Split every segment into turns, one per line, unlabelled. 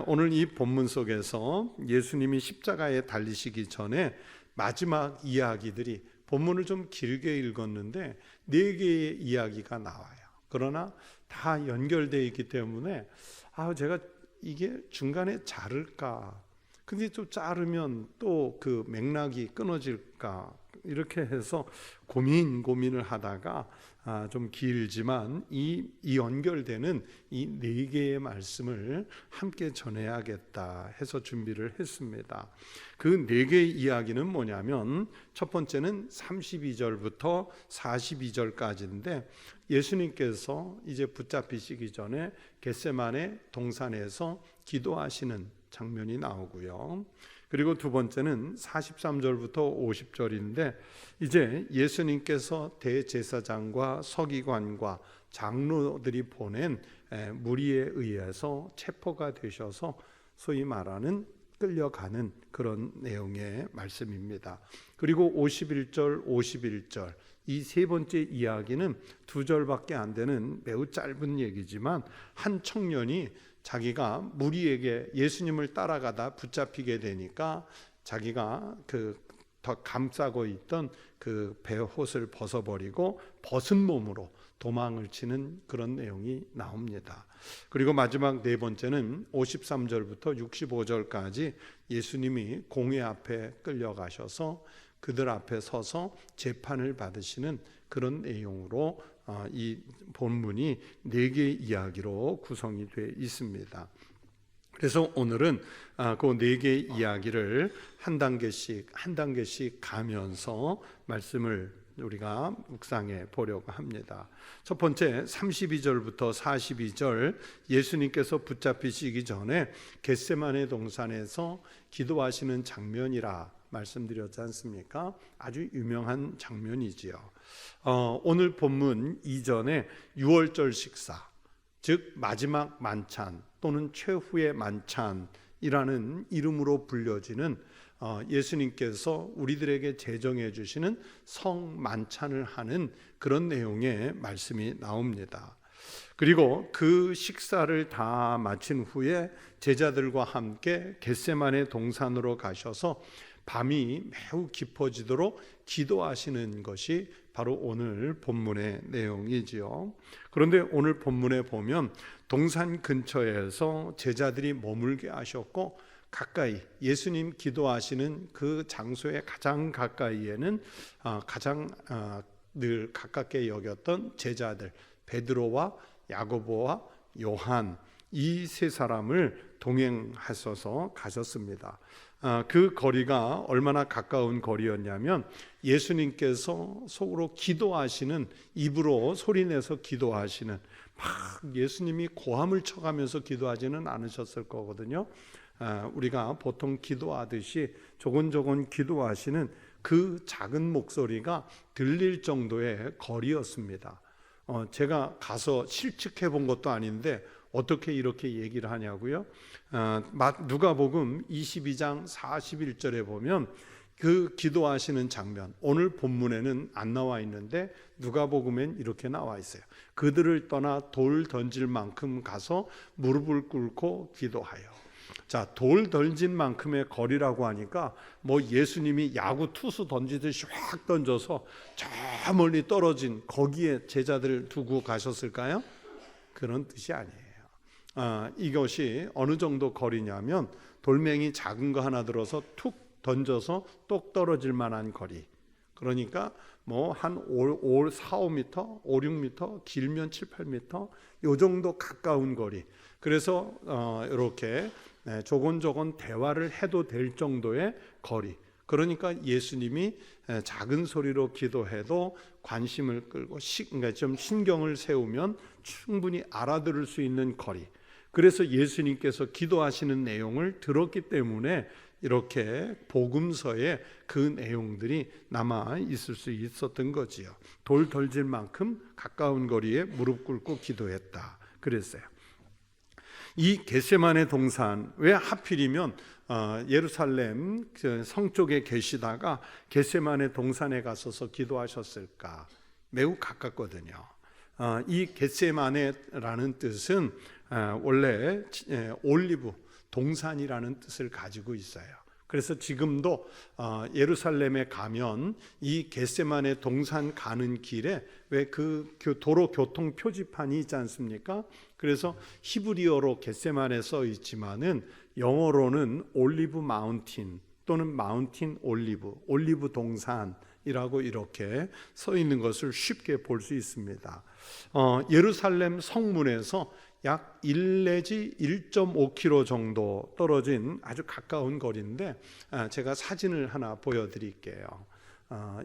오늘 이 본문 속에서 예수님이 십자가에 달리시기 전에 마지막 이야기들이, 본문을 좀 길게 읽었는데 4개의 이야기가 나와요. 그러나 다 연결되어 있기 때문에 제가 이게 중간에 자를까, 근데 좀 자르면 또 그 맥락이 끊어질까, 이렇게 해서 고민을 하다가 좀 길지만 이 연결되는 이 4개의 말씀을 함께 전해야겠다 해서 준비를 했습니다. 그 4개의 이야기는 뭐냐면, 첫 번째는 32절부터 42절까지인데 예수님께서 이제 붙잡히시기 전에 겟세마네 동산에서 기도하시는 장면이 나오고요. 그리고 두 번째는 43절부터 50절인데 이제 예수님께서 대제사장과 서기관과 장로들이 보낸 무리에 의해서 체포가 되셔서 소위 말하는 끌려가는 그런 내용의 말씀입니다. 그리고 51절, 51절 이 세 번째 이야기는 2절밖에 안 되는 매우 짧은 얘기지만, 한 청년이 자기가 무리에게 예수님을 따라가다 붙잡히게 되니까 자기가 더 감싸고 있던 그 베옷을 벗어버리고 벗은 몸으로 도망을 치는 그런 내용이 나옵니다. 그리고 마지막 4번째는 53절부터 65절까지 예수님이 공회 앞에 끌려가셔서 그들 앞에 서서 재판을 받으시는 그런 내용으로 이 본문이 4개의 이야기로 구성이 되어 있습니다. 그래서 오늘은 그 4개의 이야기를 한 단계씩 가면서 말씀을 우리가 묵상해 보려고 합니다. 첫 번째 32절부터 42절, 예수님께서 붙잡히시기 전에 겟세마네 동산에서 기도하시는 장면이라 말씀드렸지 않습니까? 아주 유명한 장면이지요. 오늘 본문 이전에 유월절 식사, 즉 마지막 만찬 또는 최후의 만찬이라는 이름으로 불려지는 예수님께서 우리들에게 제정해 주시는 성만찬을 하는 그런 내용의 말씀이 나옵니다. 그리고 그 식사를 다 마친 후에 제자들과 함께 겟세마네 동산으로 가셔서 밤이 매우 깊어지도록 기도하시는 것이 바로 오늘 본문의 내용이지요. 그런데 오늘 본문에 보면 동산 근처에서 제자들이 머물게 하셨고, 가까이 예수님 기도하시는 그 장소의 가장 가까이에는 가장 늘 가깝게 여겼던 제자들 베드로와 야고보와 요한, 이 세 사람을 동행하셔서 가셨습니다. 그 거리가 얼마나 가까운 거리였냐면, 예수님께서 속으로 기도하시는, 입으로 소리내서 기도하시는, 막 예수님이 고함을 쳐가면서 기도하지는 않으셨을 거거든요. 우리가 보통 기도하듯이 조곤조곤 기도하시는 그 작은 목소리가 들릴 정도의 거리였습니다. 제가 가서 실측해 본 것도 아닌데 어떻게 이렇게 얘기를 하냐고요? 누가복음 22장 41절에 보면 그 기도하시는 장면, 오늘 본문에는 안 나와 있는데 누가복음엔 이렇게 나와 있어요. 그들을 떠나 돌 던질 만큼 가서 무릎을 꿇고 기도하여. 자, 돌 던진 만큼의 거리라고 하니까 뭐 예수님이 야구 투수 던지듯이 확 던져서 저 멀리 떨어진 거기에 제자들을 두고 가셨을까요? 그런 뜻이 아니에요. 이것이 어느 정도 거리냐면, 돌멩이 작은 거 하나 들어서 툭 던져서 똑 떨어질 만한 거리. 그러니까 뭐 한 4, 5m, 5, 6m, 길면 7, 8m 요 정도 가까운 거리. 그래서 이렇게 조곤조곤 대화를 해도 될 정도의 거리. 그러니까 예수님이 작은 소리로 기도해도 관심을 끌고 그러니까 좀 신경을 세우면 충분히 알아들을 수 있는 거리. 그래서 예수님께서 기도하시는 내용을 들었기 때문에 이렇게 복음서에 그 내용들이 남아 있을 수 있었던 거지요. 돌 던질 만큼 가까운 거리에 무릎 꿇고 기도했다 그랬어요. 이 겟세마네 동산, 왜 하필이면 예루살렘 성 쪽에 계시다가 겟세마네 동산에 가서서 기도하셨을까? 매우 가깝거든요. 이 겟세마네라는 뜻은 원래 올리브, 동산이라는 뜻을 가지고 있어요. 그래서 지금도 예루살렘에 가면 이 겟세마네 동산 가는 길에 왜 그 도로 교통 표지판이 있지 않습니까? 그래서 히브리어로 겟세마네 써 있지만은 영어로는 올리브 마운틴 또는 마운틴 올리브 동산이라고 이렇게 써 있는 것을 쉽게 볼 수 있습니다. 예루살렘 성문에서 약 1 내지 1.5km 정도 떨어진 아주 가까운 거리인데 제가 사진을 하나 보여드릴게요.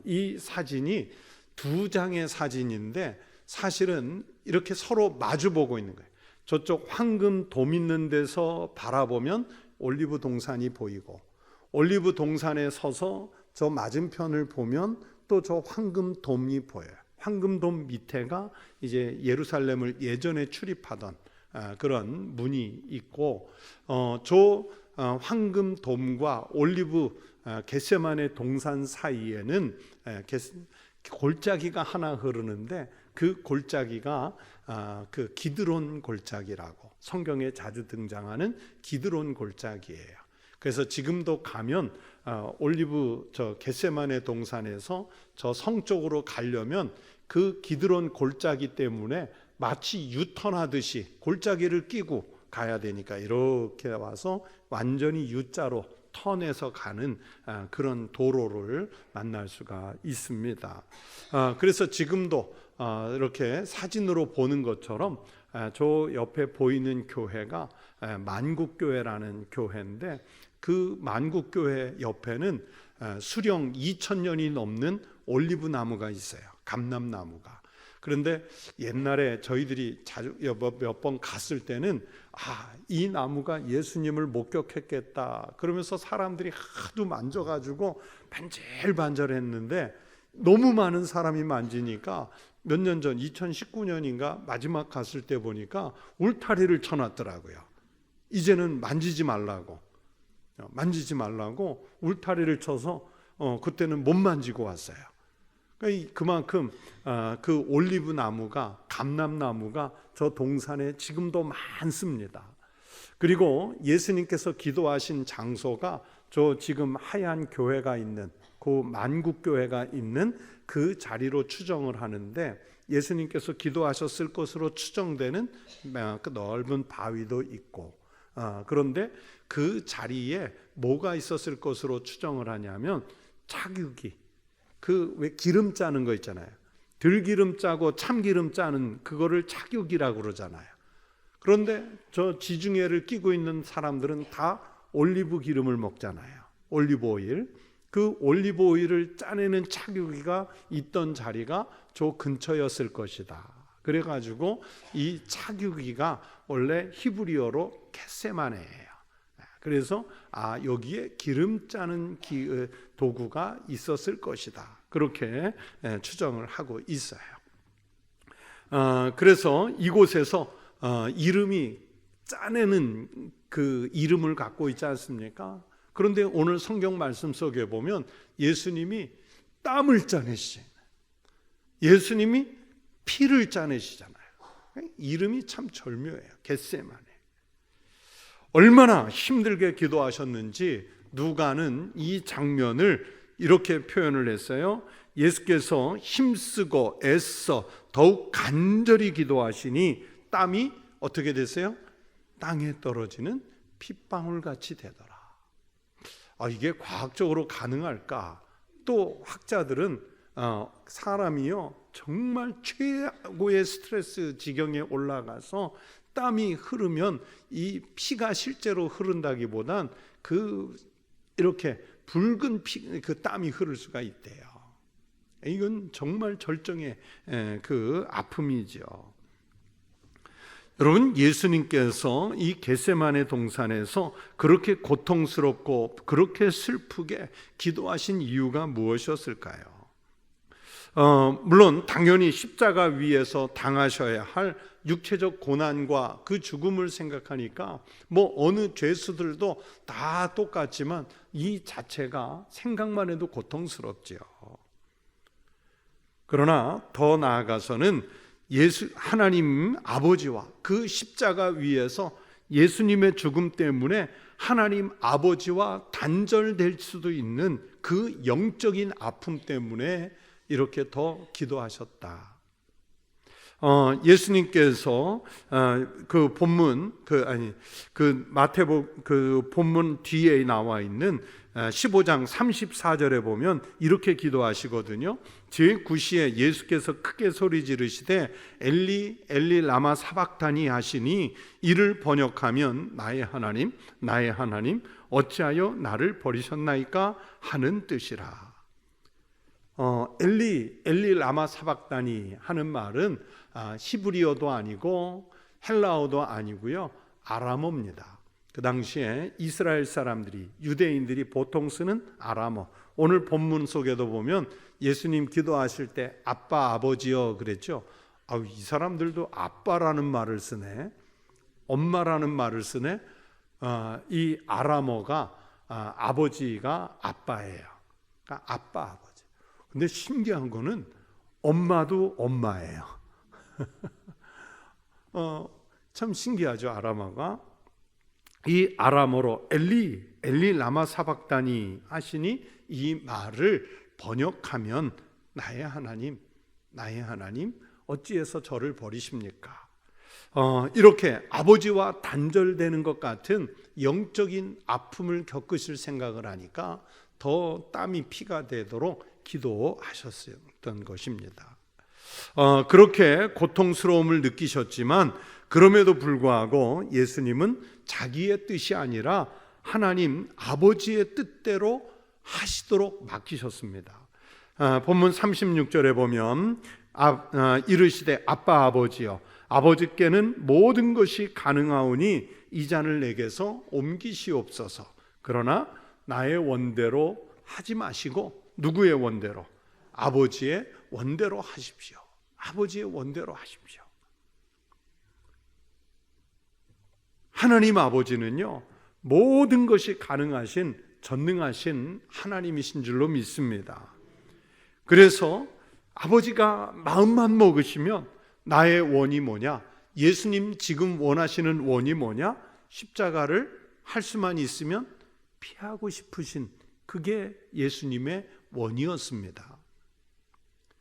이 사진이 2장의 사진인데 사실은 이렇게 서로 마주보고 있는 거예요. 저쪽 황금 돔 있는 데서 바라보면 올리브 동산이 보이고 올리브 동산에 서서 저 맞은편을 보면 또 저 황금 돔이 보여요. 황금 돔 밑에가 이제 예루살렘을 예전에 출입하던 그런 문이 있고 저 황금 돔과 올리브 겟세마네 동산 사이에는 골짜기가 하나 흐르는데 그 골짜기가 그 기드론 골짜기라고 성경에 자주 등장하는 기드론 골짜기예요. 그래서 지금도 가면 올리브 저 겟세마네 동산에서 저 성 쪽으로 가려면 그 기드론 골짜기 때문에 마치 유턴하듯이 골짜기를 끼고 가야 되니까 이렇게 와서 완전히 U자로 턴해서 가는 그런 도로를 만날 수가 있습니다. 그래서 지금도 이렇게 사진으로 보는 것처럼 저 옆에 보이는 교회가 만국교회라는 교회인데 그 만국교회 옆에는 수령 2000년이 넘는 올리브 나무가 있어요. 감람나무가. 그런데 옛날에 저희들이 자주 몇 번 갔을 때는 이 나무가 예수님을 목격했겠다 그러면서 사람들이 하도 만져가지고 반질반질했는데 너무 많은 사람이 만지니까 몇 년 전 2019년인가 마지막 갔을 때 보니까 울타리를 쳐놨더라고요. 이제는 만지지 말라고 울타리를 쳐서 그때는 못 만지고 왔어요. 그만큼 그 올리브 나무가 감람나무가 저 동산에 지금도 많습니다. 그리고 예수님께서 기도하신 장소가 저 지금 하얀 교회가 있는 그 만국교회가 있는 그 자리로 추정을 하는데 예수님께서 기도하셨을 것으로 추정되는 그 넓은 바위도 있고 그런데 그 자리에 뭐가 있었을 것으로 추정을 하냐면 차규기 그 왜 기름 짜는 거 있잖아요. 들기름 짜고 참기름 짜는 그거를 차규기라고 그러잖아요. 그런데 저 지중해를 끼고 있는 사람들은 다 올리브 기름을 먹잖아요. 올리브 오일. 그 올리브 오일을 짜내는 차규기가 있던 자리가 저 근처였을 것이다. 그래가지고 이 차규기가 원래 히브리어로 겟세마네예요. 그래서 여기에 기름 짜는 도구가 있었을 것이다. 그렇게 추정을 하고 있어요. 그래서 이곳에서 이름이 짜내는 그 이름을 갖고 있지 않습니까? 그런데 오늘 성경 말씀 속에 보면 예수님이 땀을 짜내시잖아요. 예수님이 피를 짜내시잖아요. 이름이 참 절묘해요. 겟세마네. 얼마나 힘들게 기도하셨는지 누가는 이 장면을 이렇게 표현을 했어요. 예수께서 힘쓰고 애써 더욱 간절히 기도하시니 땀이 어떻게 됐어요? 땅에 떨어지는 핏방울 같이 되더라. 이게 과학적으로 가능할까? 또 학자들은 사람이요 정말 최고의 스트레스 지경에 올라가서 땀이 흐르면 이 피가 실제로 흐른다기보단 이렇게 붉은 그 땀이 흐를 수가 있대요. 이건 정말 절정의 그 아픔이죠. 여러분, 예수님께서 이 겟세마네 동산에서 그렇게 고통스럽고 그렇게 슬프게 기도하신 이유가 무엇이었을까요? 물론 당연히 십자가 위에서 당하셔야 할 육체적 고난과 그 죽음을 생각하니까 어느 죄수들도 다 똑같지만 이 자체가 생각만 해도 고통스럽지요. 그러나 더 나아가서는 하나님 아버지와 그 십자가 위에서 예수님의 죽음 때문에 하나님 아버지와 단절될 수도 있는 그 영적인 아픔 때문에 이렇게 더 기도하셨다. 예수님께서 그 본문 그 마태복 그 본문 뒤에 나와 있는 15장 34절에 보면 이렇게 기도하시거든요. 제9시에 예수께서 크게 소리 지르시되 엘리 엘리 라마 사박다니 하시니 이를 번역하면 나의 하나님 어찌하여 나를 버리셨나이까 하는 뜻이라. 엘리 라마 사박다니 하는 말은 히브리어도 아니고 헬라어도 아니고요, 아람어입니다. 그 당시에 이스라엘 사람들이, 유대인들이 보통 쓰는 아람어. 오늘 본문 속에도 보면 예수님 기도하실 때 아빠 아버지여 그랬죠. 이 사람들도 아빠라는 말을 쓰네, 엄마라는 말을 쓰네. 이 아람어가 아버지가 아빠예요. 그러니까 아빠 아버지. 근데 신기한 거는 엄마도 엄마예요. 참 신기하죠, 아람어가. 이 아람어로 엘리 라마 사박다니 하시니 이 말을 번역하면 나의 하나님 어찌해서 저를 버리십니까? 이렇게 아버지와 단절되는 것 같은 영적인 아픔을 겪으실 생각을 하니까 더 땀이 피가 되도록 기도하셨던 것입니다. 그렇게 고통스러움을 느끼셨지만 그럼에도 불구하고 예수님은 자기의 뜻이 아니라 하나님 아버지의 뜻대로 하시도록 맡기셨습니다. 본문 36절에 보면 이르시되 아빠 아버지여 아버지께는 모든 것이 가능하오니 이 잔을 내게서 옮기시옵소서. 그러나 나의 원대로 하지 마시고 누구의 원대로? 아버지의 원대로 하십시오. 아버지의 원대로 하십시오. 하나님 아버지는요, 모든 것이 가능하신 전능하신 하나님이신 줄로 믿습니다. 그래서 아버지가 마음만 먹으시면 나의 원이 뭐냐? 예수님 지금 원하시는 원이 뭐냐? 십자가를 할 수만 있으면 피하고 싶으신 그게 예수님의 원이었습니다.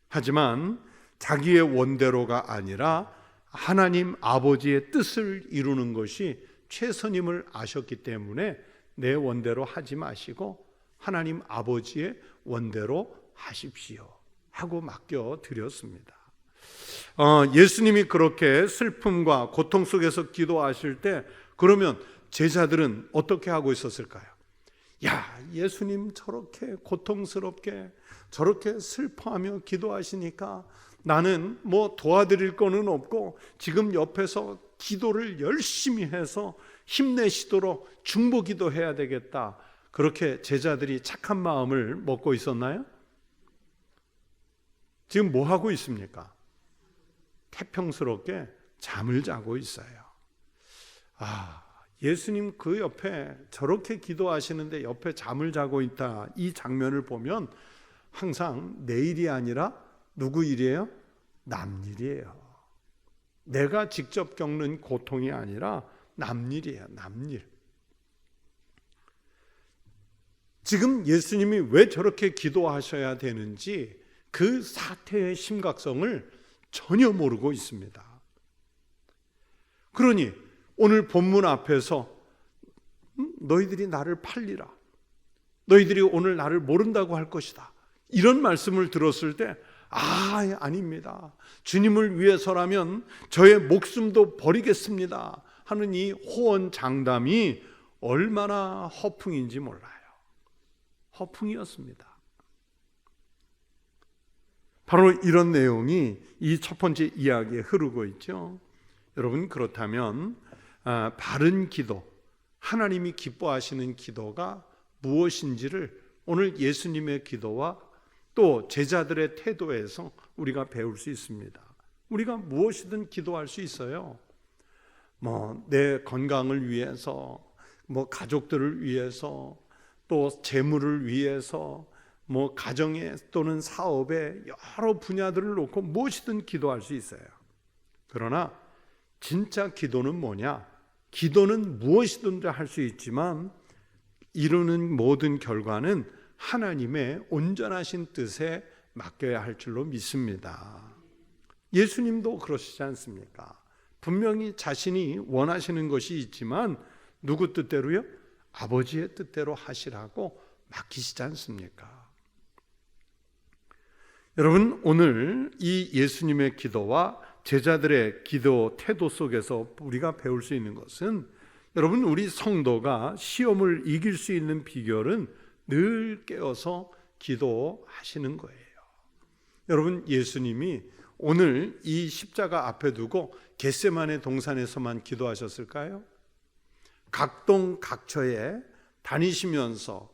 하지만 자기의 원대로가 아니라 하나님 아버지의 뜻을 이루는 것이 최선임을 아셨기 때문에 내 원대로 하지 마시고 하나님 아버지의 원대로 하십시오 하고 맡겨드렸습니다. 예수님이 그렇게 슬픔과 고통 속에서 기도하실 때 그러면 제자들은 어떻게 하고 있었을까요? 야, 예수님 저렇게 고통스럽게 저렇게 슬퍼하며 기도하시니까 나는 뭐 도와드릴 거는 없고 지금 옆에서 기도를 열심히 해서 힘내시도록 중보기도 해야 되겠다. 그렇게 제자들이 착한 마음을 먹고 있었나요? 지금 뭐 하고 있습니까? 태평스럽게 잠을 자고 있어요. 예수님 그 옆에 저렇게 기도하시는데 옆에 잠을 자고 있다. 이 장면을 보면 항상 내 일이 아니라 누구 일이에요? 남 일이에요. 내가 직접 겪는 고통이 아니라 남 일이에요. 남 일. 지금 예수님이 왜 저렇게 기도하셔야 되는지 그 사태의 심각성을 전혀 모르고 있습니다. 그러니 오늘 본문 앞에서 너희들이 나를 팔리라, 너희들이 오늘 나를 모른다고 할 것이다, 이런 말씀을 들었을 때 아닙니다. 주님을 위해서라면 저의 목숨도 버리겠습니다 하는 이 호언 장담이 얼마나 허풍인지 몰라요. 허풍이었습니다. 바로 이런 내용이 이 첫 번째 이야기에 흐르고 있죠. 여러분, 그렇다면 바른 기도, 하나님이 기뻐하시는 기도가 무엇인지를 오늘 예수님의 기도와 또 제자들의 태도에서 우리가 배울 수 있습니다. 우리가 무엇이든 기도할 수 있어요. 내 건강을 위해서, 가족들을 위해서, 또 재물을 위해서, 가정에 또는 사업에 여러 분야들을 놓고 무엇이든 기도할 수 있어요. 그러나 진짜 기도는 뭐냐? 기도는 무엇이든지 할 수 있지만 이루는 모든 결과는 하나님의 온전하신 뜻에 맡겨야 할 줄로 믿습니다. 예수님도 그러시지 않습니까? 분명히 자신이 원하시는 것이 있지만 누구 뜻대로요? 아버지의 뜻대로 하시라고 맡기시지 않습니까? 여러분, 오늘 이 예수님의 기도와 제자들의 기도 태도 속에서 우리가 배울 수 있는 것은, 여러분, 우리 성도가 시험을 이길 수 있는 비결은 늘 깨어서 기도하시는 거예요. 여러분, 예수님이 오늘 이 십자가 앞에 두고 겟세마네 동산에서만 기도하셨을까요? 각동 각처에 다니시면서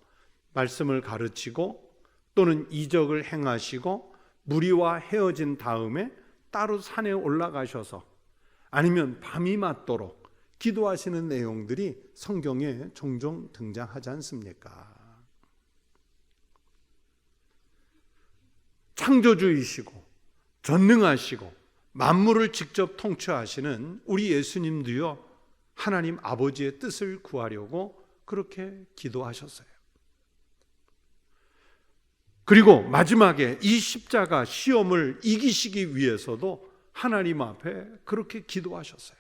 말씀을 가르치고 또는 이적을 행하시고 무리와 헤어진 다음에 따로 산에 올라가셔서 아니면 밤이 맞도록 기도하시는 내용들이 성경에 종종 등장하지 않습니까? 창조주이시고 전능하시고 만물을 직접 통치하시는 우리 예수님도요, 하나님 아버지의 뜻을 구하려고 그렇게 기도하셨어요. 그리고 마지막에 이 십자가 시험을 이기시기 위해서도 하나님 앞에 그렇게 기도하셨어요.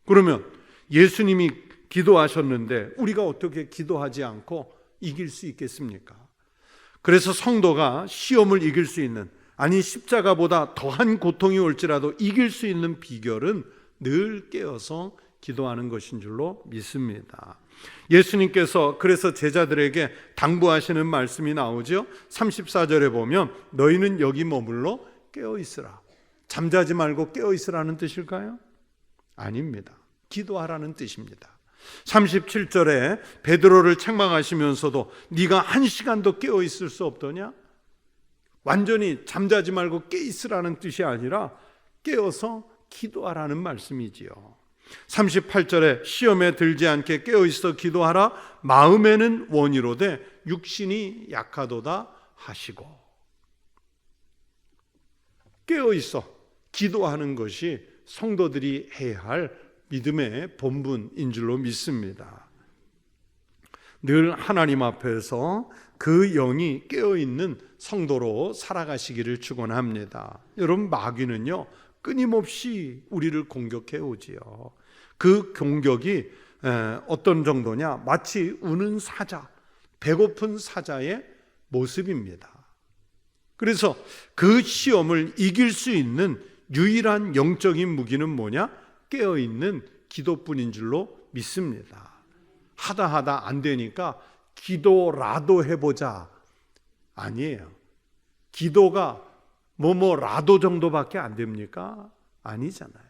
그러면 예수님이 기도하셨는데 우리가 어떻게 기도하지 않고 이길 수 있겠습니까? 그래서 성도가 시험을 이길 수 있는, 아니 십자가보다 더한 고통이 올지라도 이길 수 있는 비결은 늘 깨어서 기도하는 것인 줄로 믿습니다. 예수님께서 그래서 제자들에게 당부하시는 말씀이 나오죠. 34절에 보면 너희는 여기 머물러 깨어 있으라. 잠자지 말고 깨어 있으라는 뜻일까요? 아닙니다. 기도하라는 뜻입니다. 37절에 베드로를 책망하시면서도 네가 1시간도 깨어 있을 수 없더냐? 완전히 잠자지 말고 깨어 있으라는 뜻이 아니라 깨어서 기도하라는 말씀이지요. 38절에 시험에 들지 않게 깨어있어 기도하라. 마음에는 원이로되 육신이 약하도다 하시고. 깨어있어 기도하는 것이 성도들이 해야 할 믿음의 본분인 줄로 믿습니다. 늘 하나님 앞에서 그 영이 깨어있는 성도로 살아가시기를 축원합니다. 여러분, 마귀는요 끊임없이 우리를 공격해 오지요. 그 공격이 어떤 정도냐? 마치 우는 사자, 배고픈 사자의 모습입니다. 그래서 그 시험을 이길 수 있는 유일한 영적인 무기는 뭐냐? 깨어있는 기도뿐인 줄로 믿습니다. 하다 안 되니까 기도라도 해보자. 아니에요. 기도가 뭐라도 정도밖에 안 됩니까? 아니잖아요.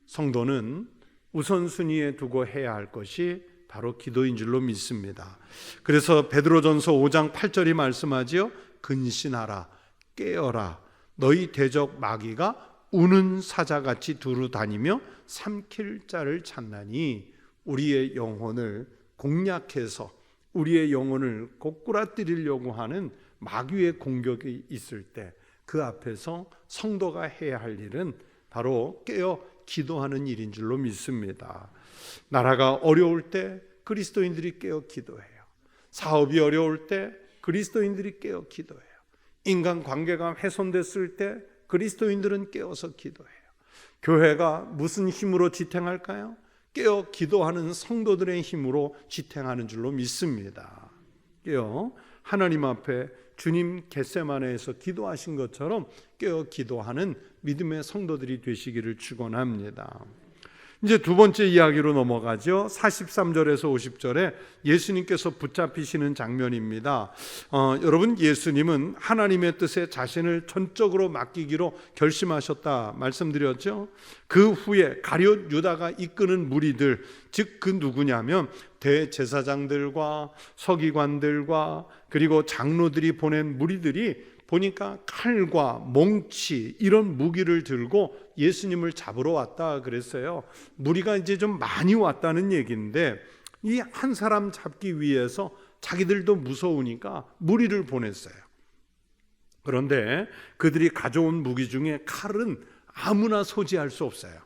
성도는 우선순위에 두고 해야 할 것이 바로 기도인 줄로 믿습니다. 그래서 베드로전서 5장 8절이 말씀하지요. 근신하라, 깨어라. 너희 대적 마귀가 우는 사자같이 두루 다니며 삼킬 자를 찾나니. 우리의 영혼을 공략해서 우리의 영혼을 꼬꾸라뜨리려고 하는 마귀의 공격이 있을 때 그 앞에서 성도가 해야 할 일은 바로 깨어 기도하는 일인 줄로 믿습니다. 나라가 어려울 때 그리스도인들이 깨어 기도해요. 사업이 어려울 때 그리스도인들이 깨어 기도해요. 인간관계가 훼손됐을 때 그리스도인들은 깨어서 기도해요. 교회가 무슨 힘으로 지탱할까요? 깨어 기도하는 성도들의 힘으로 지탱하는 줄로 믿습니다. 깨어 하나님 앞에 주님 겟세마네에서 기도하신 것처럼 깨어 기도하는 믿음의 성도들이 되시기를 축원합니다. 이제 두 번째 이야기로 넘어가죠. 43절에서 50절에 예수님께서 붙잡히시는 장면입니다. 여러분, 예수님은 하나님의 뜻에 자신을 전적으로 맡기기로 결심하셨다 말씀드렸죠. 그 후에 가룟 유다가 이끄는 무리들, 즉 그 누구냐면 대제사장들과 서기관들과 그리고 장로들이 보낸 무리들이 보니까 칼과 몽치 이런 무기를 들고 예수님을 잡으러 왔다 그랬어요. 무리가 이제 좀 많이 왔다는 얘기인데 이 한 사람 잡기 위해서 자기들도 무서우니까 무리를 보냈어요. 그런데 그들이 가져온 무기 중에 칼은 아무나 소지할 수 없어요.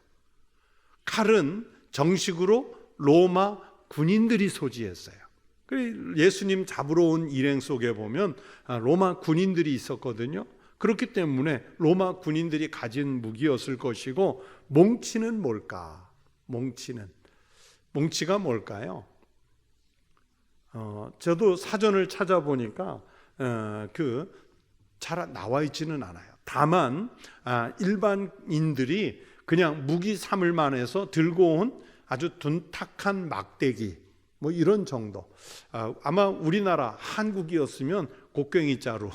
칼은 정식으로 로마 군인들이 소지했어요. 예수님 잡으러 온 일행 속에 보면 로마 군인들이 있었거든요. 그렇기 때문에 로마 군인들이 가진 무기였을 것이고, 몽치는 뭘까? 몽치가 뭘까요? 저도 사전을 찾아보니까 잘 나와 있지는 않아요. 다만 일반인들이 그냥 무기 삼을만 해서 들고 온 아주 둔탁한 막대기, 뭐 이런 정도. 아마 우리나라 한국이었으면 곡괭이 자루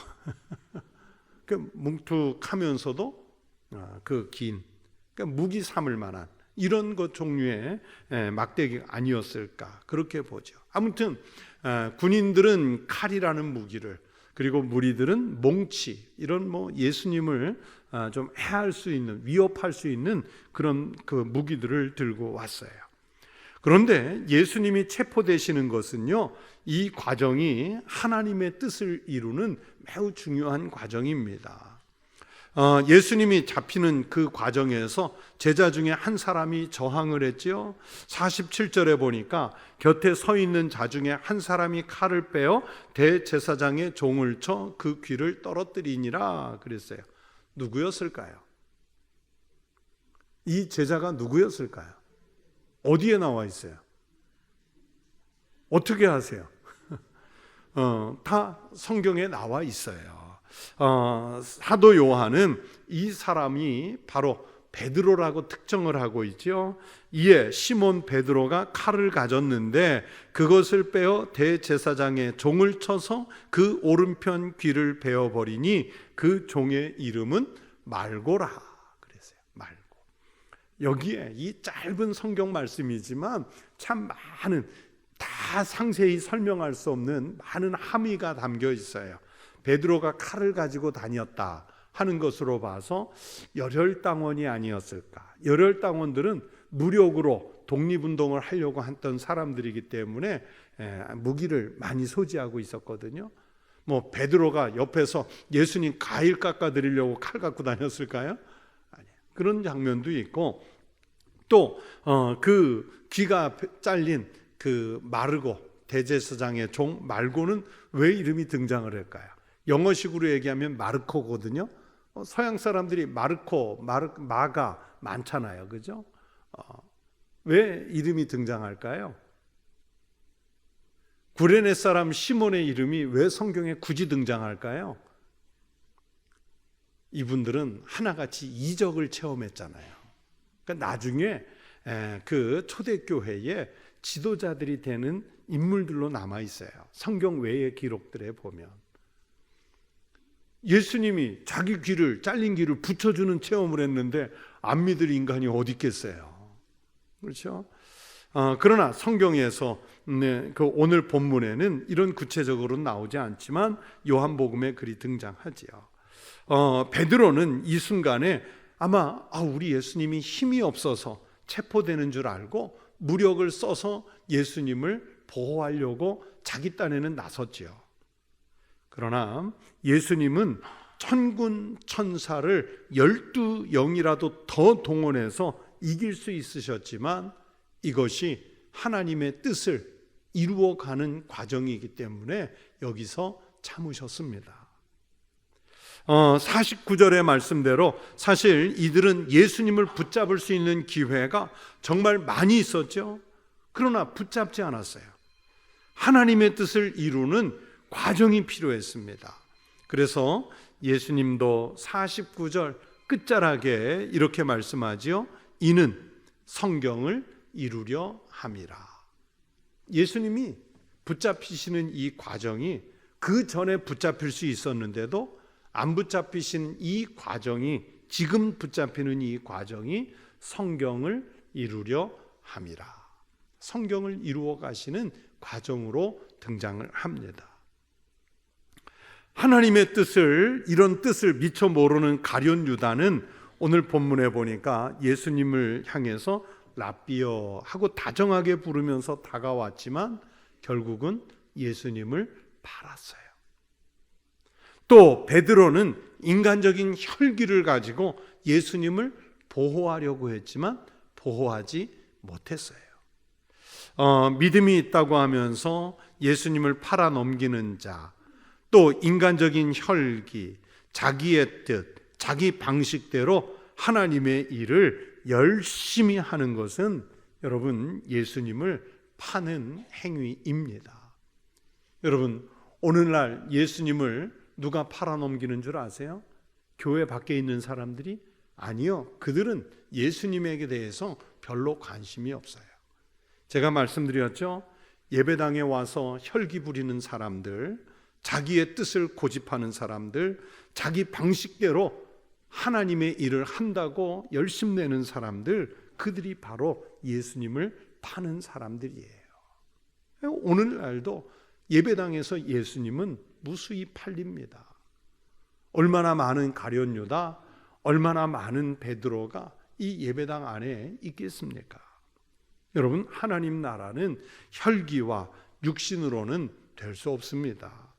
그 뭉툭하면서도 그 긴, 그러니까 무기 삼을 만한 이런 것 종류의 막대기가 아니었을까, 그렇게 보죠. 아무튼 군인들은 칼이라는 무기를, 그리고 무리들은 몽치, 이런 뭐 예수님을 좀 해할 수 있는, 위협할 수 있는 그런 그 무기들을 들고 왔어요. 그런데 예수님이 체포되시는 것은요, 이 과정이 하나님의 뜻을 이루는 매우 중요한 과정입니다. 예수님이 잡히는 그 과정에서 제자 중에 한 사람이 저항을 했지요. 47절에 보니까 곁에 서 있는 자 중에 한 사람이 칼을 빼어 대제사장의 종을 쳐 그 귀를 떨어뜨리니라 그랬어요. 누구였을까요? 이 제자가 누구였을까요? 어디에 나와 있어요? 어떻게 아세요? 다 성경에 나와 있어요. 사도 요한은 이 사람이 바로 베드로라고 특정을 하고 있죠. 이에 시몬 베드로가 칼을 가졌는데 그것을 빼어 대제사장의 종을 쳐서 그 오른편 귀를 베어버리니 그 종의 이름은 말고라 그랬어요. 말고. 여기에 이 짧은 성경 말씀이지만 참 많은, 다 상세히 설명할 수 없는 많은 함의가 담겨 있어요. 베드로가 칼을 가지고 다녔다 하는 것으로 봐서 열혈당원이 아니었을까. 열혈당원들은 무력으로 독립운동을 하려고 했던 사람들이기 때문에 무기를 많이 소지하고 있었거든요. 뭐 베드로가 옆에서 예수님 과일 깎아드리려고 칼 갖고 다녔을까요? 아니에요. 그런 장면도 있고, 또 그 귀가 잘린 그 마르고, 대제사장의 종 말고는 왜 이름이 등장을 할까요? 영어식으로 얘기하면 마르코거든요. 서양 사람들이 마르코, 마가 많잖아요. 그죠? 왜 이름이 등장할까요? 구레네 사람 시몬의 이름이 왜 성경에 굳이 등장할까요? 이분들은 하나같이 이적을 체험했잖아요. 그러니까 나중에 그 초대교회에 지도자들이 되는 인물들로 남아 있어요. 성경 외의 기록들에 보면 예수님이 자기 귀를, 잘린 귀를 붙여주는 체험을 했는데 안 믿을 인간이 어디 있겠어요. 그렇죠? 그러나 성경에서 그 오늘 본문에는 이런 구체적으로 나오지 않지만 요한복음에 그리 등장하지요. 베드로는 이 순간에 아마 우리 예수님이 힘이 없어서 체포되는 줄 알고 무력을 써서 예수님을 보호하려고 자기 딴에는 나섰지요. 그러나 예수님은 천군 천사를 12영이라도 더 동원해서 이길 수 있으셨지만 이것이 하나님의 뜻을 이루어가는 과정이기 때문에 여기서 참으셨습니다. 49절의 말씀대로 사실 이들은 예수님을 붙잡을 수 있는 기회가 정말 많이 있었죠. 그러나 붙잡지 않았어요. 하나님의 뜻을 이루는 과정이 필요했습니다. 그래서 예수님도 49절 끝자락에 이렇게 말씀하지요. 이는 성경을 이루려 함이라. 예수님이 붙잡히시는 이 과정이 그 전에 붙잡힐 수 있었는데도 안 붙잡히신 이 과정이, 지금 붙잡히는 이 과정이 성경을 이루려 함이라. 성경을 이루어 가시는 과정으로 등장을 합니다. 하나님의 뜻을, 이런 뜻을 미처 모르는 가룟 유다는 오늘 본문에 보니까 예수님을 향해서 랍비여 하고 다정하게 부르면서 다가왔지만 결국은 예수님을 팔았어요. 또 베드로는 인간적인 혈기를 가지고 예수님을 보호하려고 했지만 보호하지 못했어요. 믿음이 있다고 하면서 예수님을 팔아넘기는 자, 또 인간적인 혈기, 자기의 뜻, 자기 방식대로 하나님의 일을 열심히 하는 것은 여러분 예수님을 파는 행위입니다. 여러분 오늘날 예수님을 누가 팔아넘기는 줄 아세요? 교회 밖에 있는 사람들이? 아니요. 그들은 예수님에게 대해서 별로 관심이 없어요. 제가 말씀드렸죠. 예배당에 와서 혈기 부리는 사람들, 자기의 뜻을 고집하는 사람들, 자기 방식대로 하나님의 일을 한다고 열심내는 사람들, 그들이 바로 예수님을 파는 사람들이에요. 오늘날도 예배당에서 예수님은 무수히 팔립니다. 얼마나 많은 가룟 유다, 얼마나 많은 베드로가 이 예배당 안에 있겠습니까? 여러분, 하나님 나라는 혈기와 육신으로는 될 수 없습니다.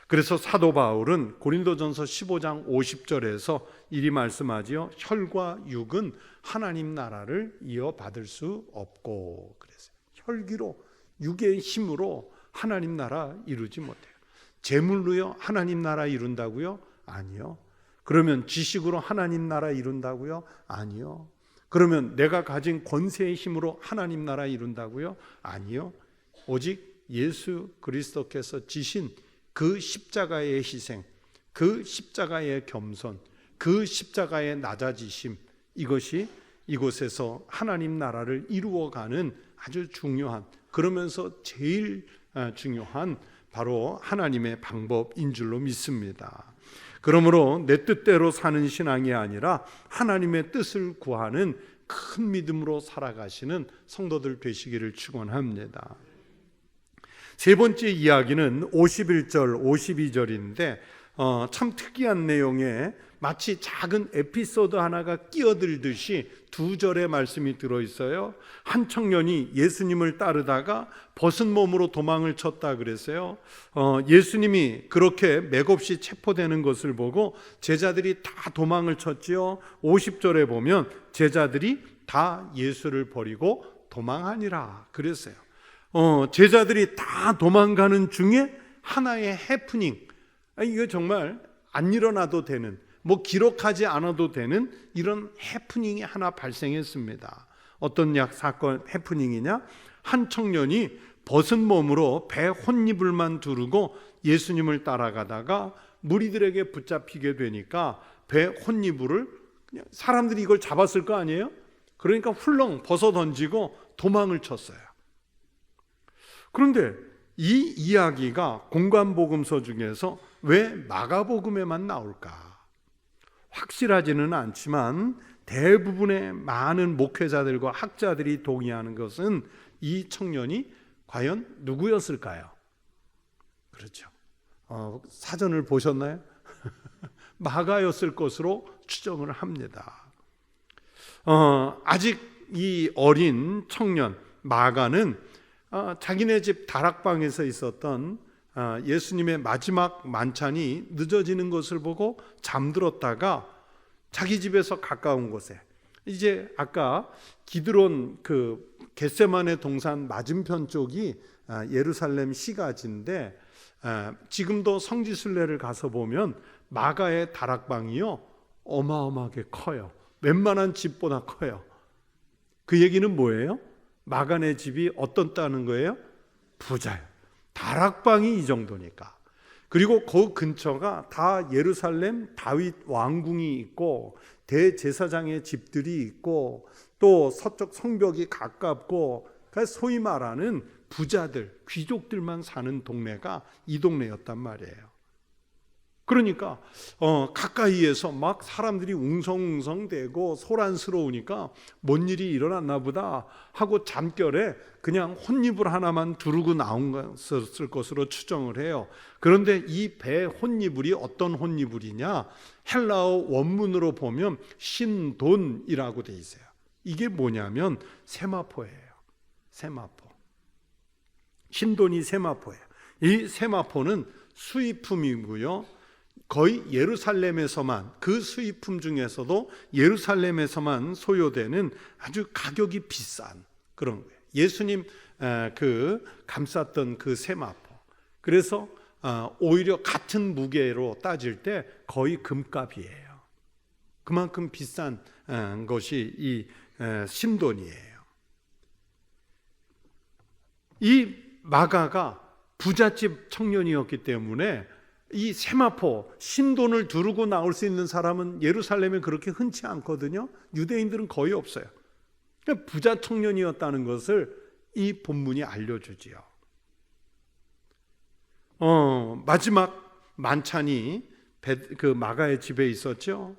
그래서 사도 바울은 고린도전서 15장 50절에서 이리 말씀하지요. 혈과 육은 하나님 나라를 이어받을 수 없고, 그래서 혈기로 육의 힘으로 하나님 나라 이루지 못해요. 재물로요 하나님 나라 이룬다고요? 아니요. 그러면 지식으로 하나님 나라 이룬다고요? 아니요. 그러면 내가 가진 권세의 힘으로 하나님 나라 이룬다고요? 아니요. 오직 예수 그리스도께서 지신 그 십자가의 희생, 그 십자가의 겸손, 그 십자가의 낮아지심, 이것이 이곳에서 하나님 나라를 이루어가는 아주 중요한, 그러면서 제일 중요한 바로 하나님의 방법인 줄로 믿습니다. 그러므로 내 뜻대로 사는 신앙이 아니라 하나님의 뜻을 구하는 큰 믿음으로 살아가시는 성도들 되시기를 축원합니다. 세 번째 이야기는 51절, 52절인데 참 특이한 내용에 마치 작은 에피소드 하나가 끼어들듯이 두 절의 말씀이 들어있어요. 한 청년이 예수님을 따르다가 벗은 몸으로 도망을 쳤다 그랬어요. 예수님이 그렇게 맥없이 체포되는 것을 보고 제자들이 다 도망을 쳤지요. 50절에 보면 제자들이 다 예수를 버리고 도망하니라 그랬어요. 제자들이 다 도망가는 중에 하나의 해프닝, 이거 정말 안 일어나도 되는, 뭐 기록하지 않아도 되는 이런 해프닝이 하나 발생했습니다. 어떤 사건 해프닝이냐? 한 청년이 벗은 몸으로 배 혼이불만 두르고 예수님을 따라가다가 무리들에게 붙잡히게 되니까 배 혼이불을 그냥 사람들이 이걸 잡았을 거 아니에요? 그러니까 훌렁 벗어 던지고 도망을 쳤어요. 그런데 이 이야기가 공관복음서 중에서 왜 마가복음에만 나올까? 확실하지는 않지만 대부분의 많은 목회자들과 학자들이 동의하는 것은 이 청년이 과연 누구였을까요? 그렇죠. 사전을 보셨나요? 마가였을 것으로 추정을 합니다. 아직 이 어린 청년 마가는 자기네 집 다락방에서 있었던 예수님의 마지막 만찬이 늦어지는 것을 보고 잠들었다가 자기 집에서 가까운 곳에, 이제 아까 기드론 그 겟세마네 동산 맞은편 쪽이 예루살렘 시가지인데 지금도 성지순례를 가서 보면 마가의 다락방이요 어마어마하게 커요. 웬만한 집보다 커요. 그 얘기는 뭐예요? 마가네 집이 어떻다는 거예요? 부자예요. 다락방이 이 정도니까. 그리고 그 근처가 다 예루살렘 다윗 왕궁이 있고 대제사장의 집들이 있고 또 서쪽 성벽이 가깝고, 소위 말하는 부자들, 귀족들만 사는 동네가 이 동네였단 말이에요. 그러니까 가까이에서 막 사람들이 웅성웅성대고 소란스러우니까 뭔 일이 일어났나 보다 하고 잠결에 그냥 혼이불 하나만 두르고 나온 것으로 추정을 해요. 그런데 이 배 혼이불이 어떤 혼이불이냐? 헬라어 원문으로 보면 신돈이라고 돼 있어요. 이게 뭐냐면 세마포예요. 세마포. 신돈이 세마포예요. 이 세마포는 수입품이고요. 거의 예루살렘에서만, 그 수입품 중에서도 예루살렘에서만 소요되는 아주 가격이 비싼 그런 거예요. 예수님 그 감쌌던 그 세마포, 그래서 오히려 같은 무게로 따질 때 거의 금값이에요. 그만큼 비싼 것이 이 신돈이에요. 이 마가가 부잣집 청년이었기 때문에 이 세마포, 신돈을 두르고 나올 수 있는 사람은 예루살렘에 그렇게 흔치 않거든요. 유대인들은 거의 없어요. 그러니까 부자 청년이었다는 것을 이 본문이 알려주지요. 마지막 만찬이 그 마가의 집에 있었죠.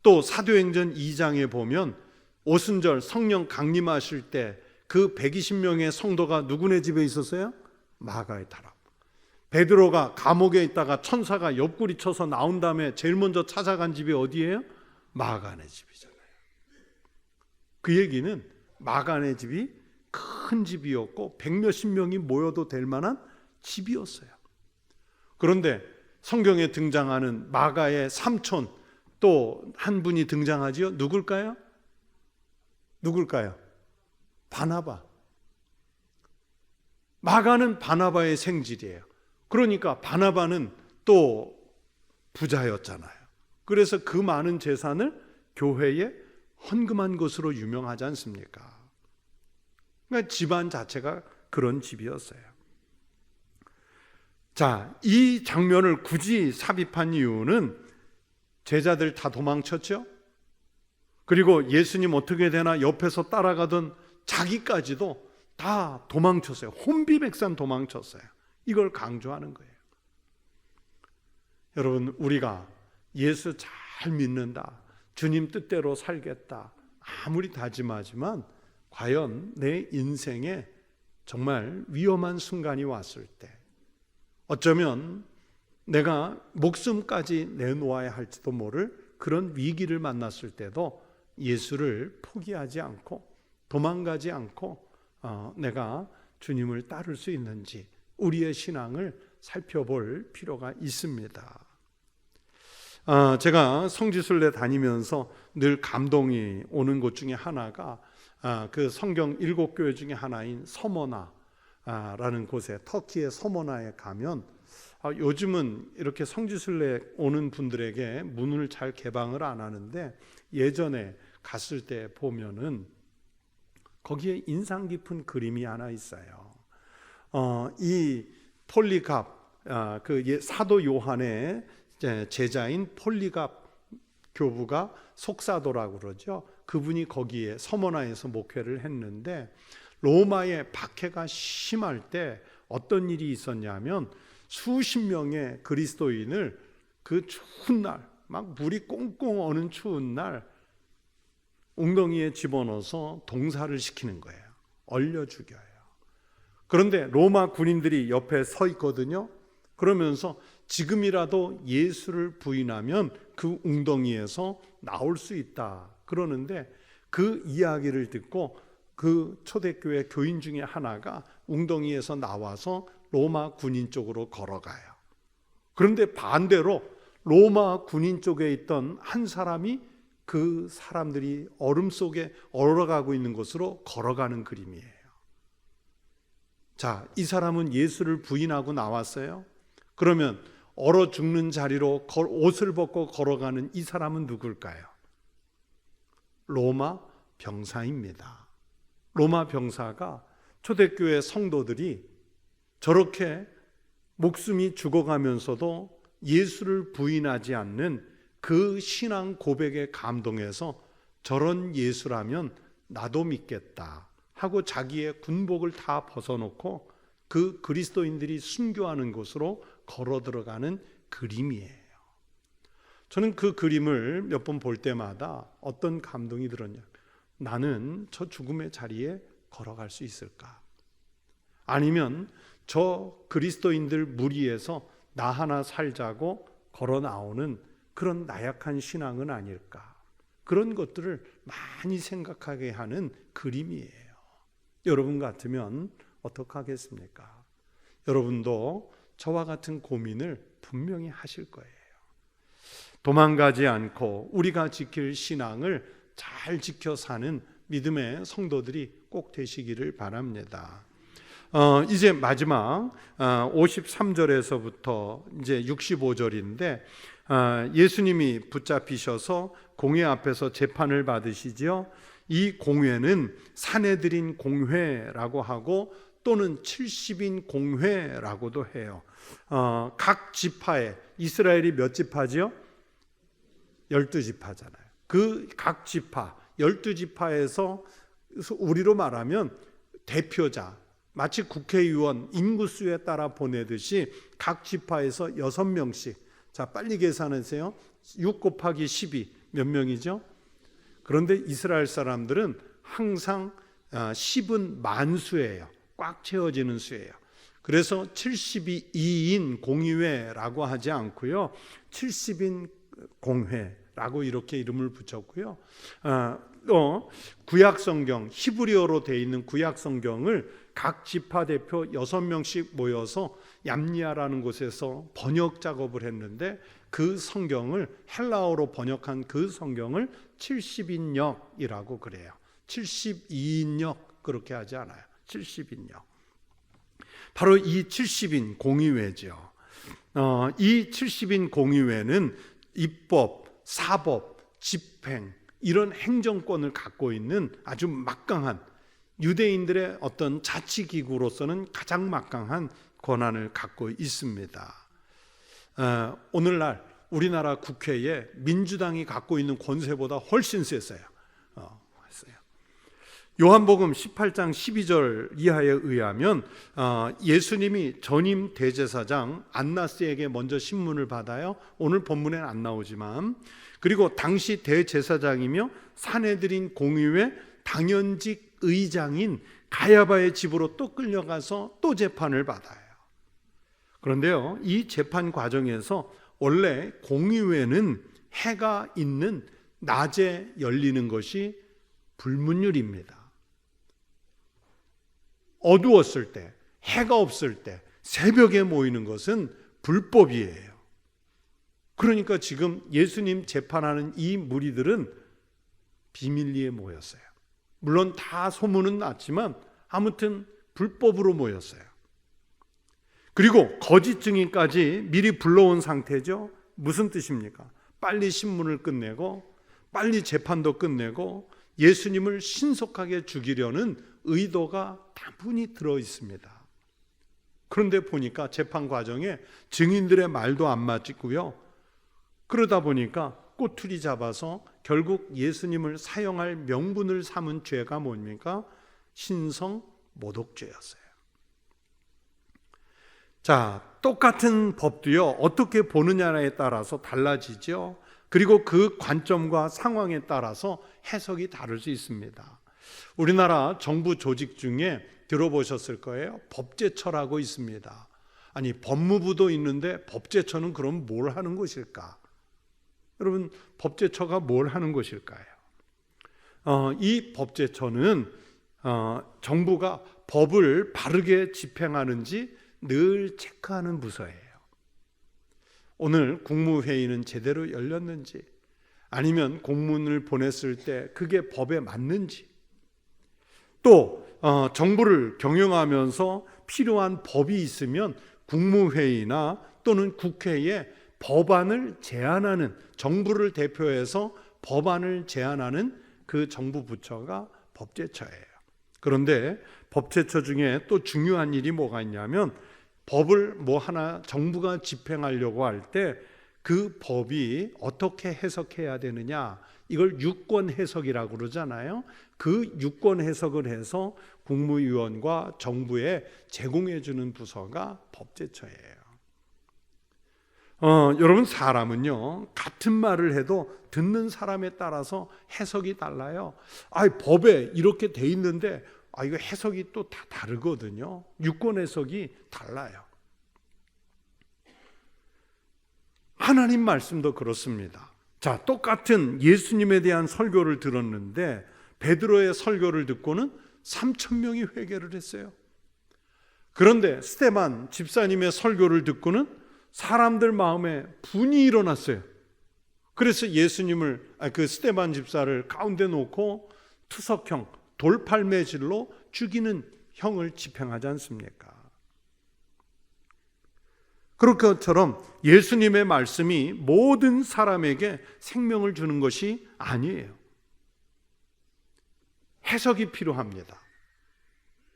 또 사도행전 2장에 보면 오순절 성령 강림하실 때 그 120명의 성도가 누구네 집에 있었어요? 마가의 다락. 베드로가 감옥에 있다가 천사가 옆구리 쳐서 나온 다음에 제일 먼저 찾아간 집이 어디예요? 마가네 집이잖아요. 그 얘기는 마가네 집이 큰 집이었고 100몇십 명이 모여도 될 만한 집이었어요. 그런데 성경에 등장하는 마가의 삼촌 또 한 분이 등장하지요. 누굴까요? 바나바. 마가는 바나바의 생질이에요. 그러니까 바나바는 또 부자였잖아요. 그래서 그 많은 재산을 교회에 헌금한 것으로 유명하지 않습니까? 그러니까 집안 자체가 그런 집이었어요. 자, 이 장면을 굳이 삽입한 이유는 제자들 다 도망쳤죠. 그리고 예수님 어떻게 되나 옆에서 따라가던 자기까지도 다 도망쳤어요. 혼비백산 도망쳤어요. 이걸 강조하는 거예요. 여러분, 우리가 예수 잘 믿는다, 주님 뜻대로 살겠다 아무리 다짐하지만 과연 내 인생에 정말 위험한 순간이 왔을 때, 어쩌면 내가 목숨까지 내놓아야 할지도 모를 그런 위기를 만났을 때도 예수를 포기하지 않고 도망가지 않고 내가 주님을 따를 수 있는지 우리의 신앙을 살펴볼 필요가 있습니다. 제가 성지순례 다니면서 늘 감동이 오는 곳 중에 하나가 그 성경 7교회 중에 하나인 서머나라는 곳에, 터키의 서머나에 가면 요즘은 이렇게 성지순례 오는 분들에게 문을 잘 개방을 안 하는데 예전에 갔을 때 보면은 거기에 인상 깊은 그림이 하나 있어요. 이 폴리갑, 그 사도 요한의 제자인 폴리갑 교부가 속사도라고 그러죠. 그분이 거기에 서머나에서 목회를 했는데 로마의 박해가 심할 때 어떤 일이 있었냐면 수십 명의 그리스도인을 그 추운 날, 막 물이 꽁꽁 어는 추운 날 웅덩이에 집어넣어서 동사를 시키는 거예요. 얼려 죽여요. 그런데 로마 군인들이 옆에 서 있거든요. 그러면서 지금이라도 예수를 부인하면 그 웅덩이에서 나올 수 있다 그러는데, 그 이야기를 듣고 그 초대교회 교인 중에 하나가 웅덩이에서 나와서 로마 군인 쪽으로 걸어가요. 그런데 반대로 로마 군인 쪽에 있던 한 사람이 그 사람들이 얼음 속에 얼어가고 있는 곳으로 걸어가는 그림이에요. 자, 이 사람은 예수를 부인하고 나왔어요. 그러면 얼어 죽는 자리로 옷을 벗고 걸어가는 이 사람은 누굴까요? 로마 병사입니다. 로마 병사가 초대교회 성도들이 저렇게 목숨이 죽어가면서도 예수를 부인하지 않는 그 신앙 고백에 감동해서 저런 예수라면 나도 믿겠다 하고 자기의 군복을 다 벗어놓고 그 그리스도인들이 순교하는 곳으로 걸어 들어가는 그림이에요. 저는 그 그림을 몇 번 볼 때마다 어떤 감동이 들었냐, 나는 저 죽음의 자리에 걸어갈 수 있을까? 아니면 저 그리스도인들 무리에서 나 하나 살자고 걸어 나오는 그런 나약한 신앙은 아닐까? 그런 것들을 많이 생각하게 하는 그림이에요. 여러분 같으면 어떻게 하겠습니까? 여러분도 저와 같은 고민을 분명히 하실 거예요. 도망가지 않고 우리가 지킬 신앙을 잘 지켜 사는 믿음의 성도들이 꼭 되시기를 바랍니다. 이제 마지막 53절에서부터 이제 65절인데 예수님이 붙잡히셔서 공회 앞에서 재판을 받으시지요. 이 공회는 산헤드린 공회라고 하고 또는 70인 공회라고도 해요. 각 지파에, 이스라엘이 몇 지파지요? 12지파잖아요. 그 각 지파 12지파에서 우리로 말하면 대표자, 마치 국회의원 인구수에 따라 보내듯이 각 지파에서 6명씩. 자, 빨리 계산하세요. 6 곱하기 12 몇 명이죠? 그런데 이스라엘 사람들은 항상 10은 만수예요. 꽉 채워지는 수예요. 그래서 72인 공의회라고 하지 않고요, 70인 공회라고 이렇게 이름을 붙였고요. 구약 성경, 히브리어로 되어 있는 구약 성경을 각 지파 대표 6명씩 모여서 얌니아라는 곳에서 번역 작업을 했는데, 그 성경을 헬라어로 번역한 그 성경을 70인역이라고 그래요. 72인역 그렇게 하지 않아요. 70인역. 바로 이 70인 공의회죠. 이 70인 공의회는 입법, 사법, 집행 이런 행정권을 갖고 있는 아주 막강한, 유대인들의 어떤 자치기구로서는 가장 막강한 권한을 갖고 있습니다. 오늘날 우리나라 국회에 민주당이 갖고 있는 권세보다 훨씬 셌어요. 요한복음 18장 12절 이하에 의하면 예수님이 전임 대제사장 안나스에게 먼저 신문을 받아요. 오늘 본문에는 안 나오지만, 그리고 당시 대제사장이며 산헤드린 공의회 당연직 의장인 가야바의 집으로 또 끌려가서 또 재판을 받아요. 그런데요, 이 재판 과정에서 원래 공의회는 해가 있는 낮에 열리는 것이 불문율입니다. 어두웠을 때, 해가 없을 때, 새벽에 모이는 것은 불법이에요. 그러니까 지금 예수님 재판하는 이 무리들은 비밀리에 모였어요. 물론 다 소문은 났지만 아무튼 불법으로 모였어요. 그리고 거짓 증인까지 미리 불러온 상태죠. 무슨 뜻입니까? 빨리 신문을 끝내고 빨리 재판도 끝내고 예수님을 신속하게 죽이려는 의도가 다분히 들어 있습니다. 그런데 보니까 재판 과정에 증인들의 말도 안 맞고요. 그러다 보니까 꼬투리 잡아서 결국 예수님을 사형할 명분을 삼은 죄가 뭡니까? 신성 모독죄였어요. 자, 똑같은 법도요, 어떻게 보느냐에 따라서 달라지죠. 그리고 그 관점과 상황에 따라서 해석이 다를 수 있습니다. 우리나라 정부 조직 중에 들어보셨을 거예요. 법제처라고 있습니다. 아니, 법무부도 있는데 법제처는 그럼 뭘 하는 것일까? 여러분, 법제처가 뭘 하는 것일까요? 이 법제처는 정부가 법을 바르게 집행하는지 늘 체크하는 부서예요. 오늘 국무회의는 제대로 열렸는지, 아니면 공문을 보냈을 때 그게 법에 맞는지, 또 정부를 경영하면서 필요한 법이 있으면 국무회의나 또는 국회에 법안을 제안하는, 정부를 대표해서 법안을 제안하는 그 정부 부처가 법제처예요. 그런데 법제처 중에 또 중요한 일이 뭐가 있냐면, 법을 뭐 하나 정부가 집행하려고 할 때 그 법이 어떻게 해석해야 되느냐, 이걸 유권 해석이라고 그러잖아요. 그 유권 해석을 해서 국무위원과 정부에 제공해 주는 부서가 법제처예요. 여러분, 사람은요, 같은 말을 해도 듣는 사람에 따라서 해석이 달라요. 법에 이렇게 돼 있는데 이거 해석이 또 다 다르거든요. 유권 해석이 달라요. 하나님 말씀도 그렇습니다. 자, 똑같은 예수님에 대한 설교를 들었는데 베드로의 설교를 듣고는 3,000명이 회개를 했어요. 그런데 스데반 집사님의 설교를 듣고는 사람들 마음에 분이 일어났어요. 그래서 예수님을 그 스데반 집사를 가운데 놓고 투석형 돌팔매질로 죽이는 형을 집행하지 않습니까? 그럴 것처럼 예수님의 말씀이 모든 사람에게 생명을 주는 것이 아니에요. 해석이 필요합니다.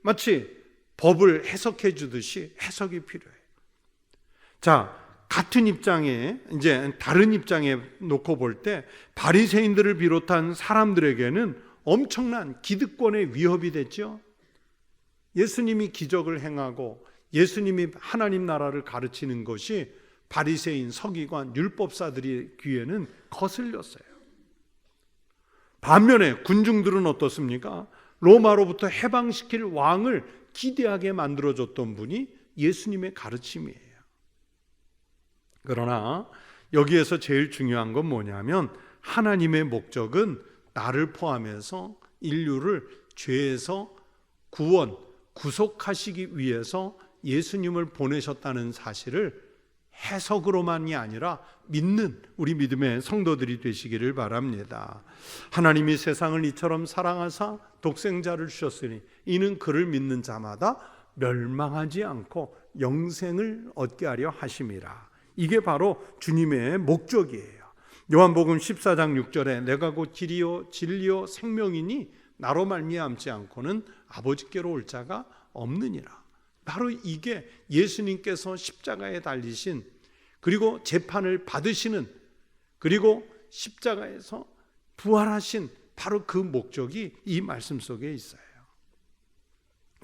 마치 법을 해석해 주듯이 해석이 필요해요. 자, 같은 입장에 이제 다른 입장에 놓고 볼 때 바리새인들을 비롯한 사람들에게는 엄청난 기득권의 위협이 됐죠. 예수님이 기적을 행하고 예수님이 하나님 나라를 가르치는 것이 바리새인, 서기관, 율법사들의 귀에는 거슬렸어요. 반면에 군중들은 어떻습니까? 로마로부터 해방시킬 왕을 기대하게 만들어줬던 분이 예수님의 가르침이에요. 그러나 여기에서 제일 중요한 건 뭐냐면 하나님의 목적은 나를 포함해서 인류를 죄에서 구속하시기 위해서 예수님을 보내셨다는 사실을 해석으로만이 아니라 믿는 우리 믿음의 성도들이 되시기를 바랍니다. 하나님이 세상을 이처럼 사랑하사 독생자를 주셨으니 이는 그를 믿는 자마다 멸망하지 않고 영생을 얻게 하려 하심이라. 이게 바로 주님의 목적이에요. 요한복음 14장 6절에 내가 곧 길이요 진리요 생명이니 나로 말미암지 않고는 아버지께로 올 자가 없느니라. 바로 이게 예수님께서 십자가에 달리신 그리고 재판을 받으시는 그리고 십자가에서 부활하신 바로 그 목적이 이 말씀 속에 있어요.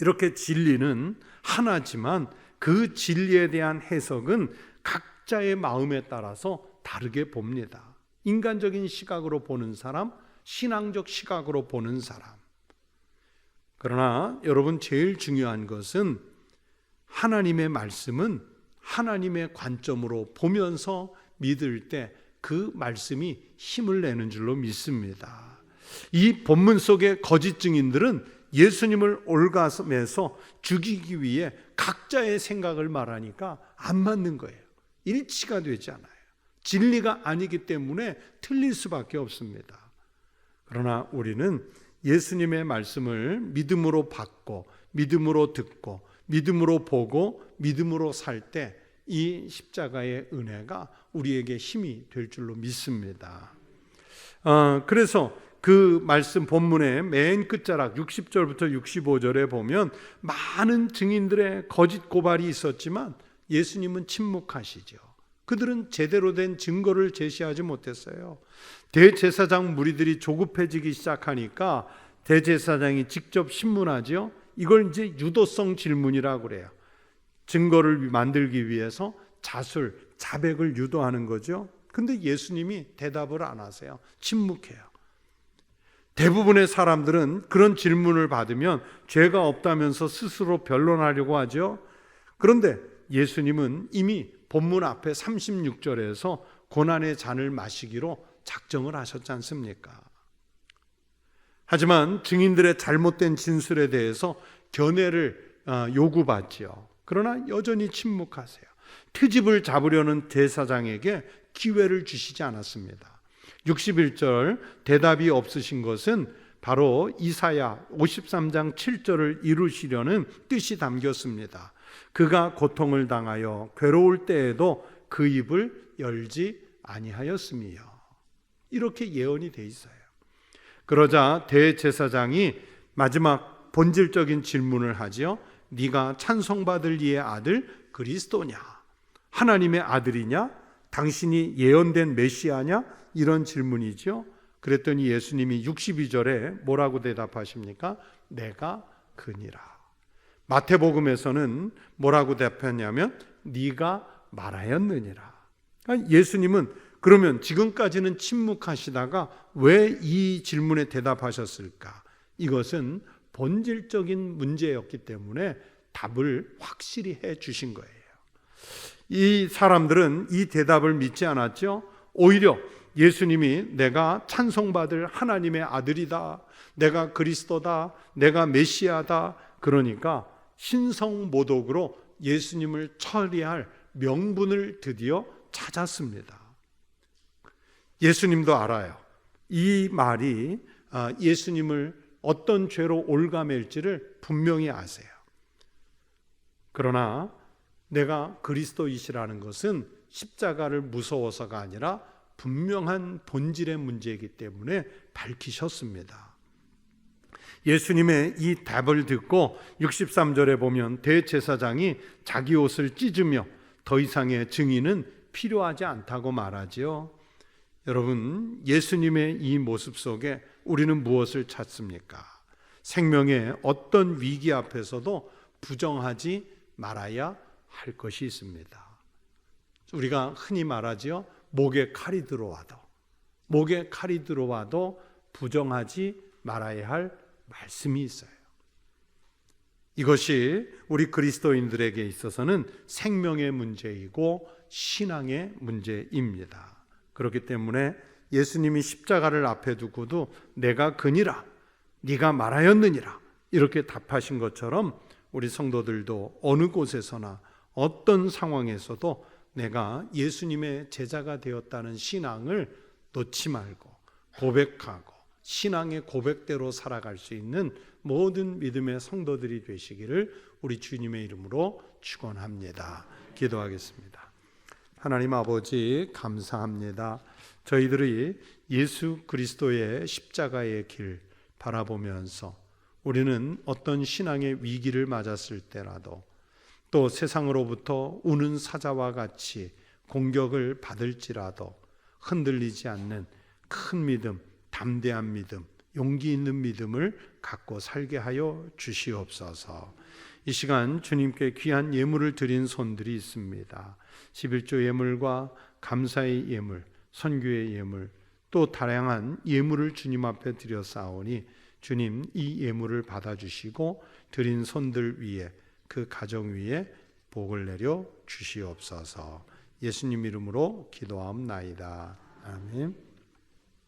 이렇게 진리는 하나지만 그 진리에 대한 해석은 각자의 마음에 따라서 다르게 봅니다. 인간적인 시각으로 보는 사람, 신앙적 시각으로 보는 사람. 그러나 여러분 제일 중요한 것은 하나님의 말씀은 하나님의 관점으로 보면서 믿을 때 그 말씀이 힘을 내는 줄로 믿습니다. 이 본문 속의 거짓 증인들은 예수님을 올가슴에서 죽이기 위해 각자의 생각을 말하니까 안 맞는 거예요. 일치가 되지 않아요. 진리가 아니기 때문에 틀릴 수밖에 없습니다. 그러나 우리는 예수님의 말씀을 믿음으로 받고 믿음으로 듣고 믿음으로 보고 믿음으로 살 때 이 십자가의 은혜가 우리에게 힘이 될 줄로 믿습니다. 그래서 그 말씀 본문의 맨 끝자락 60절부터 65절에 보면 많은 증인들의 거짓 고발이 있었지만 예수님은 침묵하시죠. 그들은 제대로 된 증거를 제시하지 못했어요. 대제사장 무리들이 조급해지기 시작하니까 대제사장이 직접 신문하죠. 이걸 이제 유도성 질문이라고 그래요. 증거를 만들기 위해서 자백을 유도하는 거죠. 근데 예수님이 대답을 안 하세요. 침묵해요. 대부분의 사람들은 그런 질문을 받으면 죄가 없다면서 스스로 변론하려고 하죠. 그런데 예수님은 이미 본문 앞에 36절에서 고난의 잔을 마시기로 작정을 하셨지 않습니까? 하지만 증인들의 잘못된 진술에 대해서 견해를 요구받지요. 그러나 여전히 침묵하세요. 트집을 잡으려는 제사장에게 기회를 주시지 않았습니다. 61절 대답이 없으신 것은 바로 이사야 53장 7절을 이루시려는 뜻이 담겼습니다. 그가 고통을 당하여 괴로울 때에도 그 입을 열지 아니하였음이요. 이렇게 예언이 돼 있어요. 그러자 대제사장이 마지막 본질적인 질문을 하지요. 네가 찬송받을 이의 아들 그리스도냐? 하나님의 아들이냐? 당신이 예언된 메시아냐? 이런 질문이죠. 그랬더니 예수님이 62절에 뭐라고 대답하십니까? 내가 그니라. 마태복음에서는 뭐라고 대답했냐면 네가 말하였느니라. 그러니까 예수님은 그러면 지금까지는 침묵하시다가 왜 이 질문에 대답하셨을까? 이것은 본질적인 문제였기 때문에 답을 확실히 해 주신 거예요. 이 사람들은 이 대답을 믿지 않았죠. 오히려 예수님이 내가 찬송받을 하나님의 아들이다, 내가 그리스도다, 내가 메시아다, 그러니까 신성모독으로 예수님을 처리할 명분을 드디어 찾았습니다. 예수님도 알아요. 이 말이 예수님을 어떤 죄로 올가맬지를 분명히 아세요. 그러나 내가 그리스도이시라는 것은 십자가를 무서워서가 아니라 분명한 본질의 문제이기 때문에 밝히셨습니다. 예수님의 이 답을 듣고 63절에 보면 대제사장이 자기 옷을 찢으며 더 이상의 증인은 필요하지 않다고 말하지요. 여러분, 예수님의 이 모습 속에 우리는 무엇을 찾습니까? 생명의 어떤 위기 앞에서도 부정하지 말아야 할 것이 있습니다. 우리가 흔히 말하지요. 목에 칼이 들어와도 부정하지 말아야 할 말씀이 있어요. 이것이 우리 그리스도인들에게 있어서는 생명의 문제이고 신앙의 문제입니다. 그렇기 때문에 예수님이 십자가를 앞에 두고도 내가 그니라 네가 말하였느니라 이렇게 답하신 것처럼 우리 성도들도 어느 곳에서나 어떤 상황에서도 내가 예수님의 제자가 되었다는 신앙을 놓지 말고 고백하고 신앙의 고백대로 살아갈 수 있는 모든 믿음의 성도들이 되시기를 우리 주님의 이름으로 축원합니다. 기도하겠습니다. 하나님 아버지, 감사합니다. 저희들이 예수 그리스도의 십자가의 길 바라보면서 우리는 어떤 신앙의 위기를 맞았을 때라도 또 세상으로부터 우는 사자와 같이 공격을 받을지라도 흔들리지 않는 큰 믿음, 담대한 믿음, 용기 있는 믿음을 갖고 살게 하여 주시옵소서. 이 시간 주님께 귀한 예물을 드린 손들이 있습니다. 11조 예물과 감사의 예물, 선교의 예물, 또 다양한 예물을 주님 앞에 드렸사오니 주님 이 예물을 받아주시고 드린 손들 위에 그 가정 위에 복을 내려 주시옵소서. 예수님 이름으로 기도하옵나이다. 아멘.